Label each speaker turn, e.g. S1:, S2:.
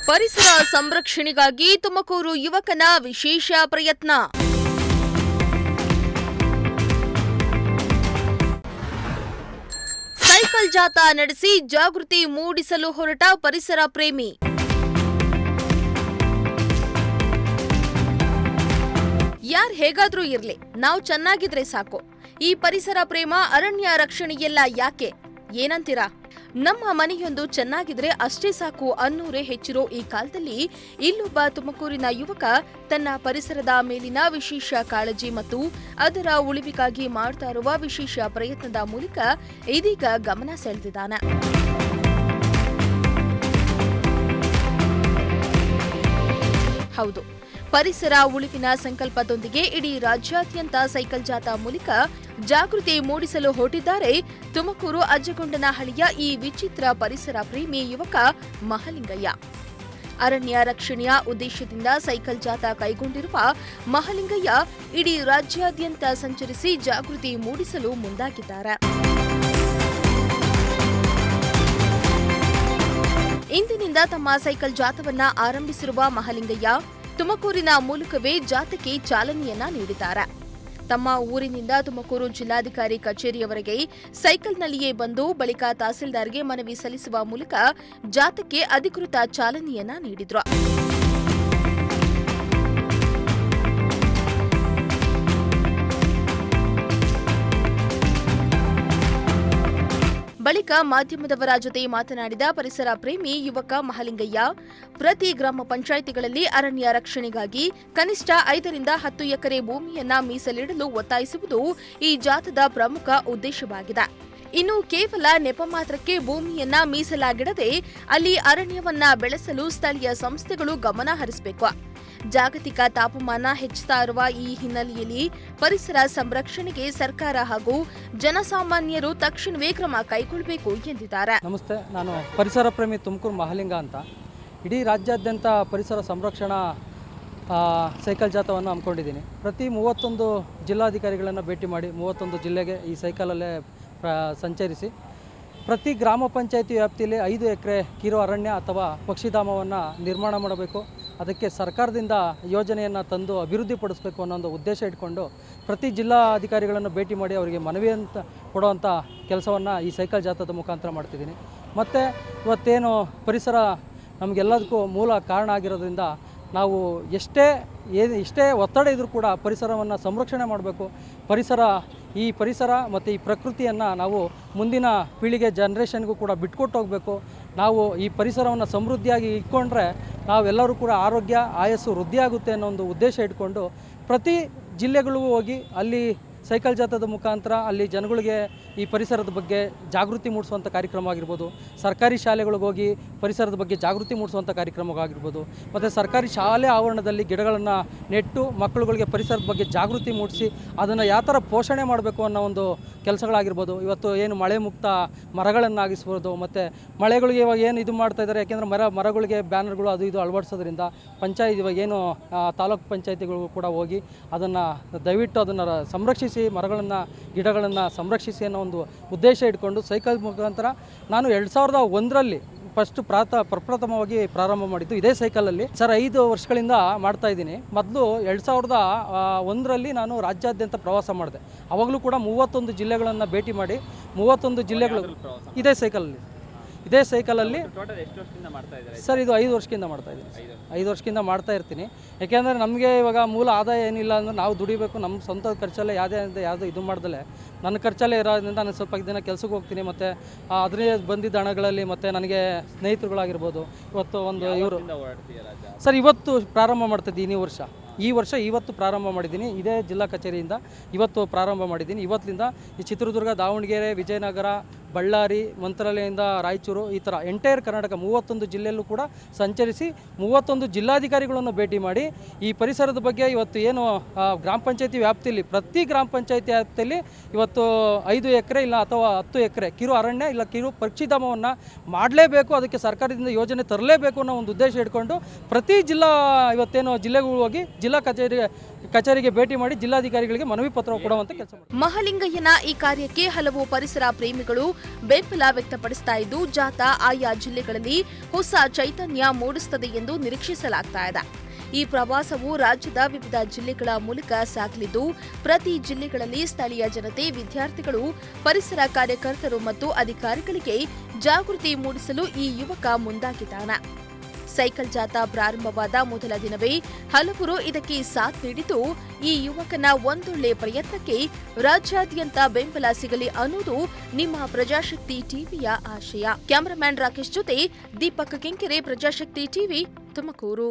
S1: ಪರಿಸರ ಸಂರಕ್ಷಣೆಗಾಗಿ ತುಮಕೂರು ಯುವಕನ ವಿಶೇಷ ಪ್ರಯತ್ನ. ಸೈಕಲ್ ಜಾಥಾ ನಡೆಸಿ ಜಾಗೃತಿ ಮೂಡಿಸಲು ಹೊರಟ ಪರಿಸರ ಪ್ರೇಮಿ. ಯಾರ್ ಹೇಗಾದ್ರೂ ಇರ್ಲಿ, ನಾವು ಚೆನ್ನಾಗಿದ್ರೆ ಸಾಕು. ಈ ಪರಿಸರ ಪ್ರೇಮ, ಅರಣ್ಯ ರಕ್ಷಣೆಯೆಲ್ಲ ಯಾಕೆ ಏನಂತೀರಾ? ನಮ್ಮ ಮನೆಯೊಂದು ಚೆನ್ನಾಗಿದ್ರೆ ಅಷ್ಟೇ ಸಾಕು ಅನ್ನೋರೇ ಹೆಚ್ಚಿರೋ ಈ ಕಾಲದಲ್ಲಿ ಇಲ್ಲೊಬ್ಬ ತುಮಕೂರಿನ ಯುವಕ ತನ್ನ ಪರಿಸರದ ಮೇಲಿನ ವಿಶೇಷ ಕಾಳಜಿ ಮತ್ತು ಅದರ ಉಳಿವಿಗಾಗಿ ಮಾಡ್ತಾ ಇರುವ ವಿಶೇಷ ಪ್ರಯತ್ನದ ಮೂಲಕ ಇದೀಗ ಗಮನ ಸೆಳೆದಿದ್ದಾನೆ. ಹೌದು, ಪರಿಸರ ಉಳಿವಿನ ಸಂಕಲ್ಪದೊಂದಿಗೆ ಇಡೀ ರಾಜ್ಯಾದ್ಯಂತ ಸೈಕಲ್ ಜಾಥಾ ಮೂಲಕ ಜಾಗೃತಿ ಮೂಡಿಸಲು ಹೊರಟಿದ್ದಾರೆ ತುಮಕೂರು ಅಜ್ಜಗೊಂಡನಹಳ್ಳಿಯ ಈ ವಿಚಿತ್ರ ಪರಿಸರ ಪ್ರೇಮಿ ಯುವಕ ಮಹಲಿಂಗಯ್ಯ. ಅರಣ್ಯ ರಕ್ಷಣೆಯ ಉದ್ದೇಶದಿಂದ ಸೈಕಲ್ ಜಾಥಾ ಕೈಗೊಂಡಿರುವ ಮಹಲಿಂಗಯ್ಯ ಇಡೀ ರಾಜ್ಯಾದ್ಯಂತ ಸಂಚರಿಸಿ ಜಾಗೃತಿ ಮೂಡಿಸಲು ಮುಂದಾಗಿದ್ದಾರೆ. ಇಂದಿನಿಂದ ತಮ್ಮ ಸೈಕಲ್ ಜಾಥಾವನ್ನ ಆರಂಭಿಸಿರುವ ಮಹಲಿಂಗಯ್ಯ ತುಮಕೂರಿನ ಮೂಲಕವೇ ಜಾಥಾಕ್ಕೆ ಚಾಲನೆಯನ್ನ ನೀಡಿದ್ದಾರೆ. ತಮ್ಮ ಊರಿನಿಂದ ತುಮಕೂರು ಜಿಲ್ಲಾಧಿಕಾರಿ ಕಚೇರಿಯವರೆಗೆ ಸೈಕಲ್ನಲ್ಲಿಯೇ ಬಂದು ಬಳಿಕ ತಹಸೀಲ್ದಾರ್ಗೆ ಮನವಿ ಸಲ್ಲಿಸುವ ಮೂಲಕ ಜಾಥಾಕ್ಕೆ ಅಧಿಕೃತ ಚಾಲನೆಯನ್ನ ನೀಡಿದ್ರು. ಬಳಿಕ ಮಾಧ್ಯಮದವರ ಜೊತೆ ಮಾತನಾಡಿದ ಪರಿಸರ ಪ್ರೇಮಿ ಯುವಕ ಮಹಲಿಂಗಯ್ಯ, ಪ್ರತಿ ಗ್ರಾಮ ಪಂಚಾಯಿತಿಗಳಲ್ಲಿ ಅರಣ್ಯ ರಕ್ಷಣೆಗಾಗಿ ಕನಿಷ್ಠ 5 ರಿಂದ 10 ಎಕರೆ ಭೂಮಿಯನ್ನ ಮೀಸಲಿಡಲು ಒತ್ತಾಯಿಸುವುದು ಈ ಜಾಥಾದ ಪ್ರಮುಖ ಉದ್ದೇಶವಾಗಿದೆ. ಇನ್ನು ಕೇವಲ ನೆಪ ಮಾತ್ರಕ್ಕೆ ಭೂಮಿಯನ್ನ ಮೀಸಲಾಗಿಡದೆ ಅಲ್ಲಿ ಅರಣ್ಯವನ್ನ ಬೆಳೆಸಲು ಸ್ಥಳೀಯ ಸಂಸ್ಥೆಗಳು ಗಮನ ಹರಿಸಬೇಕು. ಜಾಗತಿಕ ತಾಪಮಾನ ಹೆಚ್ಚುತ್ತಾ ಇರುವ ಈ ಹಿನ್ನೆಲೆಯಲ್ಲಿ ಪರಿಸರ ಸಂರಕ್ಷಣೆಗೆ ಸರ್ಕಾರ ಹಾಗೂ ಜನಸಾಮಾನ್ಯರು ತಕ್ಷಣವೇ ಕ್ರಮ ಕೈಗೊಳ್ಳಬೇಕು ಎಂದಿದ್ದಾರೆ.
S2: ನಮಸ್ತೆ, ನಾನು ಪರಿಸರ ಪ್ರೇಮಿ ತುಮಕೂರು ಮಹಲಿಂಗ ಅಂತ. ಇಡೀ ರಾಜ್ಯಾದ್ಯಂತ ಪರಿಸರ ಸಂರಕ್ಷಣಾ ಸೈಕಲ್ ಜಾಥಾವನ್ನು ಹಮ್ಮಿಕೊಂಡಿದ್ದೀನಿ. ಪ್ರತಿ 31 ಜಿಲ್ಲಾಧಿಕಾರಿಗಳನ್ನು ಭೇಟಿ ಮಾಡಿ 31 ಜಿಲ್ಲೆಗೆ ಈ ಸೈಕಲಲ್ಲೇ ಸಂಚರಿಸಿ ಪ್ರತಿ ಗ್ರಾಮ ಪಂಚಾಯಿತಿ ವ್ಯಾಪ್ತಿಯಲ್ಲಿ 5 ಎಕರೆ ಕಿರು ಅರಣ್ಯ ಅಥವಾ ಪಕ್ಷಿಧಾಮವನ್ನು ನಿರ್ಮಾಣ ಮಾಡಬೇಕು. ಅದಕ್ಕೆ ಸರ್ಕಾರದಿಂದ ಯೋಜನೆಯನ್ನು ತಂದು ಅಭಿವೃದ್ಧಿಪಡಿಸಬೇಕು ಅನ್ನೋ ಒಂದು ಉದ್ದೇಶ ಇಟ್ಕೊಂಡು ಪ್ರತಿ ಜಿಲ್ಲಾಧಿಕಾರಿಗಳನ್ನು ಭೇಟಿ ಮಾಡಿ ಅವರಿಗೆ ಮನವಿ ಅಂತ ಕೊಡುವಂಥ ಕೆಲಸವನ್ನು ಈ ಸೈಕಲ್ ಜಾಥಾದ ಮುಖಾಂತರ ಮಾಡ್ತಿದ್ದೀನಿ. ಮತ್ತು ಇವತ್ತೇನು ಪರಿಸರ ನಮಗೆಲ್ಲದಕ್ಕೂ ಮೂಲ ಕಾರಣ ಆಗಿರೋದ್ರಿಂದ ನಾವು ಎಷ್ಟೇ ಒತ್ತಡ ಇದ್ದರೂ ಕೂಡ ಪರಿಸರವನ್ನು ಸಂರಕ್ಷಣೆ ಮಾಡಬೇಕು. ಈ ಪರಿಸರ ಮತ್ತು ಈ ಪ್ರಕೃತಿಯನ್ನು ನಾವು ಮುಂದಿನ ಪೀಳಿಗೆ ಜನ್ರೇಷನ್ಗೂ ಕೂಡ ಬಿಟ್ಕೊಟ್ಟು ಹೋಗಬೇಕು. ನಾವು ಈ ಪರಿಸರವನ್ನು ಸಮೃದ್ಧಿಯಾಗಿ ಇಟ್ಕೊಂಡ್ರೆ ನಾವೆಲ್ಲರೂ ಕೂಡ ಆರೋಗ್ಯ ಆಯಸ್ಸು ವೃದ್ಧಿಯಾಗುತ್ತೆ ಅನ್ನೋ ಒಂದು ಉದ್ದೇಶ ಇಟ್ಕೊಂಡು ಪ್ರತಿ ಜಿಲ್ಲೆಗಳಿಗೂ ಹೋಗಿ ಅಲ್ಲಿ ಸೈಕಲ್ ಜಾಥಾದ ಮುಖಾಂತರ ಅಲ್ಲಿ ಜನಗಳಿಗೆ ಈ ಪರಿಸರದ ಬಗ್ಗೆ ಜಾಗೃತಿ ಮೂಡಿಸುವಂಥ ಕಾರ್ಯಕ್ರಮ ಆಗಿರ್ಬೋದು, ಸರ್ಕಾರಿ ಶಾಲೆಗಳಿಗೆ ಹೋಗಿ ಪರಿಸರದ ಬಗ್ಗೆ ಜಾಗೃತಿ ಮೂಡಿಸುವಂಥ ಕಾರ್ಯಕ್ರಮ ಆಗಿರ್ಬೋದು, ಮತ್ತು ಸರ್ಕಾರಿ ಶಾಲೆ ಆವರಣದಲ್ಲಿ ಗಿಡಗಳನ್ನು ನೆಟ್ಟು ಮಕ್ಕಳುಗಳಿಗೆ ಪರಿಸರದ ಬಗ್ಗೆ ಜಾಗೃತಿ ಮೂಡಿಸಿ ಅದನ್ನು ಯಾವ ಥರ ಪೋಷಣೆ ಮಾಡಬೇಕು ಅನ್ನೋ ಒಂದು ಕೆಲಸಗಳಾಗಿರ್ಬೋದು. ಇವತ್ತು ಏನು ಮಳೆ ಮುಕ್ತ ಮರಗಳನ್ನಾಗಿಸ್ಬೋದು, ಮತ್ತು ಮಳೆಗಳಿಗೆ ಇವಾಗ ಏನು ಇದು ಮಾಡ್ತಾಯಿದ್ದಾರೆ, ಯಾಕೆಂದರೆ ಮರಗಳಿಗೆ ಬ್ಯಾನರ್ಗಳು ಅದು ಇದು ಅಳವಡಿಸೋದ್ರಿಂದ ಪಂಚಾಯತ್ ಇವಾಗ ಏನು ತಾಲೂಕು ಪಂಚಾಯತಿಗಳಿಗೂ ಕೂಡ ಹೋಗಿ ಅದನ್ನು ದಯವಿಟ್ಟು ಅದನ್ನು ಸಂರಕ್ಷಿಸಿ ಮರಗಳನ್ನು ಗಿಡಗಳನ್ನು ಸಂರಕ್ಷಿಸಿ ಅನ್ನೋ ಒಂದು ಉದ್ದೇಶ ಇಟ್ಕೊಂಡು ಸೈಕಲ್ ಮುಖಾಂತರ ನಾನು 2001ರಲ್ಲಿ ಫಸ್ಟ್ ಪ್ರಪ್ರಥಮವಾಗಿ ಪ್ರಾರಂಭ ಮಾಡಿದ್ದು ಇದೇ ಸೈಕಲಲ್ಲಿ. ಸರ್ 5 ವರ್ಷಗಳಿಂದ ಮಾಡ್ತಾ ಇದ್ದೀನಿ. ಮೊದಲು 2001ರಲ್ಲಿ ನಾನು ರಾಜ್ಯಾದ್ಯಂತ ಪ್ರವಾಸ ಮಾಡಿದೆ. ಅವಾಗಲೂ ಕೂಡ 31 ಜಿಲ್ಲೆಗಳನ್ನು ಭೇಟಿ ಮಾಡಿ 31 ಜಿಲ್ಲೆಗಳು ಇದೇ ಸೈಕಲಲ್ಲಿ ಸರ್ ಇದು 5 ವರ್ಷದಿಂದ ಮಾಡ್ತಾ ಇದ್ದೀನಿ. 5 ವರ್ಷದಿಂದ ಮಾಡ್ತಾ ಇರ್ತೀನಿ. ಯಾಕೆಂದರೆ ನಮಗೆ ಇವಾಗ ಮೂಲ ಆದಾಯ ಏನಿಲ್ಲ ಅಂದರೆ ನಾವು ದುಡಿಬೇಕು. ನಮ್ಮ ಸ್ವಂತ ಖರ್ಚಲ್ಲೇ ಯಾವುದೋ ಇದು ಮಾಡ್ದಲೆ ನನ್ನ ಖರ್ಚಲ್ಲೇ ಇರೋದ್ರಿಂದ ನಾನು ಸ್ವಲ್ಪ ದಿನ ಕೆಲಸಕ್ಕೆ ಹೋಗ್ತೀನಿ. ಮತ್ತು ಅದನ್ನೇ ಬಂದಿದ್ದ ಹಣಗಳಲ್ಲಿ ಮತ್ತು ನನಗೆ ಸ್ನೇಹಿತರುಗಳಾಗಿರ್ಬೋದು ಇವತ್ತು ಇವರು ಸರ್ ಇವತ್ತು ಪ್ರಾರಂಭ ಮಾಡ್ತಿದ್ದೀನಿ. ಇವತ್ತು ಪ್ರಾರಂಭ ಮಾಡಿದ್ದೀನಿ. ಇದೇ ಜಿಲ್ಲಾ ಕಚೇರಿಯಿಂದ ಇವತ್ತು ಪ್ರಾರಂಭ ಮಾಡಿದ್ದೀನಿ. ಇವತ್ತಿನಿಂದ ಈ ಚಿತ್ರದುರ್ಗ, ದಾವಣಗೆರೆ, ವಿಜಯನಗರ, ಬಳ್ಳಾರಿ, ಮಂತ್ರಾಲಯದಿಂದ ರಾಯಚೂರು, ಈ ಥರ ಎಂಟೈರ್ ಕರ್ನಾಟಕ 31 ಜಿಲ್ಲೆಯಲ್ಲೂ ಕೂಡ ಸಂಚರಿಸಿ 31 ಜಿಲ್ಲಾಧಿಕಾರಿಗಳನ್ನು ಭೇಟಿ ಮಾಡಿ ಈ ಪರಿಸರದ ಬಗ್ಗೆ ಇವತ್ತು ಏನು ಗ್ರಾಮ ಪಂಚಾಯತಿ ವ್ಯಾಪ್ತಿಯಲ್ಲಿ ಪ್ರತಿ ಗ್ರಾಮ ಪಂಚಾಯತಿ ವ್ಯಾಪ್ತಿಯಲ್ಲಿ ಇವತ್ತು 5 ಎಕರೆ ಇಲ್ಲ ಅಥವಾ 10 ಎಕರೆ ಕಿರು ಅರಣ್ಯ ಇಲ್ಲ ಕಿರು ಪಕ್ಷಿಧಾಮವನ್ನು ಮಾಡಲೇಬೇಕು, ಅದಕ್ಕೆ ಸರ್ಕಾರದಿಂದ ಯೋಜನೆ ತರಲೇಬೇಕು ಅನ್ನೋ ಒಂದು ಉದ್ದೇಶ ಇಟ್ಕೊಂಡು ಪ್ರತಿ ಇವತ್ತೇನು ಜಿಲ್ಲೆಗಳು ಹೋಗಿ ಜಿಲ್ಲಾ ಕಚೇರಿಗೆ ಭೇಟಿ ಮಾಡಿ ಜಿಲ್ಲಾಧಿಕಾರಿಗಳಿಗೆ ಮನವಿ ಪತ್ರ ಕೊಡುವಂತ ಕೆಲಸ ಮಾಡ್ತಾರೆ.
S1: ಮಹಲಿಂಗಯ್ಯನ ಈ ಕಾರ್ಯಕ್ಕೆ ಹಲವು ಪರಿಸರ ಪ್ರೇಮಿಗಳು ಬೆಂಬಲ ವ್ಯಕ್ತಪಡಿಸ್ತಾ ಇದ್ದು, ಜಾಥಾ ಆಯಾ ಜಿಲ್ಲೆಗಳಲ್ಲಿ ಹೊಸ ಚೈತನ್ಯ ಮೂಡಿಸುತ್ತದೆ ಎಂದು ನಿರೀಕ್ಷಿಸಲಾಗ್ತಾ ಇದೆ. ಈ ಪ್ರವಾಸವು ರಾಜ್ಯದ ವಿವಿಧ ಜಿಲ್ಲೆಗಳ ಮೂಲಕ ಸಾಗಲಿದ್ದು, ಪ್ರತಿ ಜಿಲ್ಲೆಗಳಲ್ಲಿ ಸ್ಥಳೀಯ ಜನತೆ, ವಿದ್ಯಾರ್ಥಿಗಳು, ಪರಿಸರ ಕಾರ್ಯಕರ್ತರು ಮತ್ತು ಅಧಿಕಾರಿಗಳಿಗೆ ಜಾಗೃತಿ ಮೂಡಿಸಲು ಈ ಯುವಕ ಮುಂದಾಗಿದ್ದಾನೆ. ಸೈಕಲ್ ಜಾಥಾ ಪ್ರಾರಂಭವಾದ ಮೊದಲ ದಿನವೇ ಹಲವರು ಇದಕ್ಕೆ ಸಾಥ್ ನೀಡಿದ್ದು, ಈ ಯುವಕನ ಒಂದೊಳ್ಳೆ ಪ್ರಯತ್ನಕ್ಕೆ ರಾಜ್ಯಾದ್ಯಂತ ಬೆಂಬಲ ಸಿಗಲಿ ಅನ್ನೋದು ನಿಮ್ಮ ಪ್ರಜಾಶಕ್ತಿ ಟಿವಿಯ ಆಶಯ. ಕ್ಯಾಮರಾಮ್ಯಾನ್ ರಾಕೇಶ್ ಜೊತೆ ದೀಪಕ್ ಕೆಂಕೆರೆ, ಪ್ರಜಾಶಕ್ತಿ ಟಿವಿ, ತುಮಕೂರು.